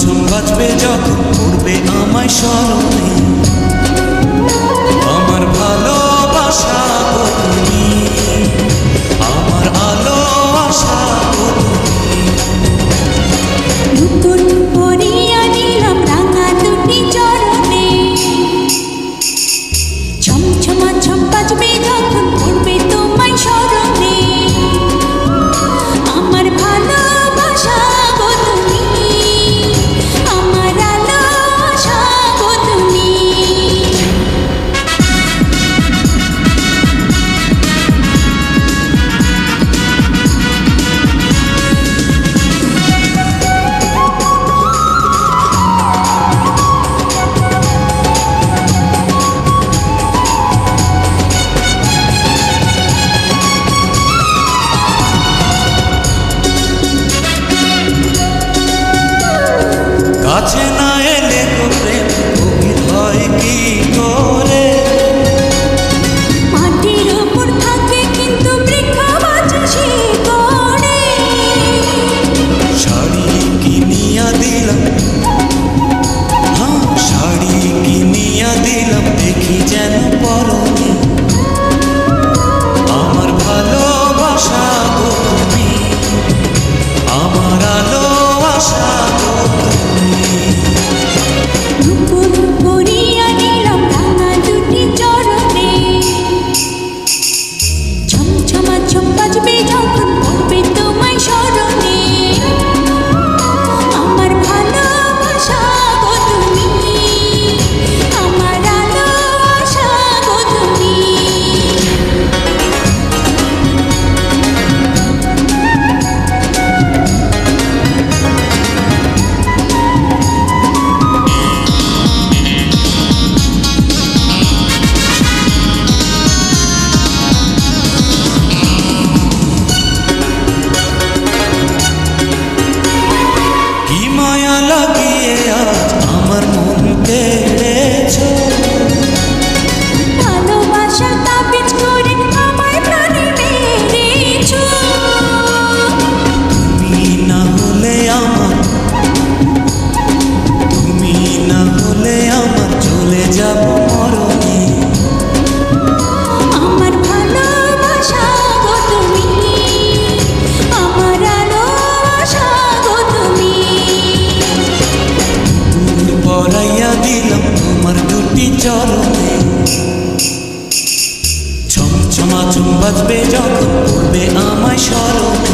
ঝুম বাজবে যখন পড়বে আমায় স্মরণে, আমার ভালোবাসা গো তুমি, আমার আলো আশা গো তুমি। নতুন পরিয়া দিলাম রাঙা দুটি চরণে, ঝমঝমা ঝম বাজবে যখন পড়বে তোমায় স্মরণে, আমার ভালোবাসা গো তুমি, আমার আলো আশা গো তুমি। কাছে না এলে তো প্রেম গভীর হয় কি করে, মাটির উপর থাকে কিন্তু বৃক্ষ বাঁচে শিকড়ে। শাড়ি কিনিয়া দিলাম, হ্যাঁ শাড়ি কিনিয়া দিলাম দেখি যেন পরনে, আমার ভালোবাসা গো তুমি, আমার আলো আশা গো তুমি। নতুন পরিয়া দিলাম রাঙা দুটি চরণে, ঝমঝমা ঝম বাজবে যখন পড়বে তোমায় স্মরণে, আমার ভালোবাসা গো তুমি, আমার আলো আশা গো তুমি। কি মায়া লাগিয়ে আজ আমার মন কেড়েছো, ভালোবাসার তাবিজ করে আমায় প্রাণে মেরেছো। তুমি না হলে আমার, তুমি না হলে আমার চলে যাব মরণে, আমার ভালোবাসা গো তুমি, আমার আলো আশা গো তুমি। পরাইয়া দিলাম তোমার দুটি চরণে, ঝমঝমা ঝুম বাজবে যখন পড়বে আমায় স্মরণে,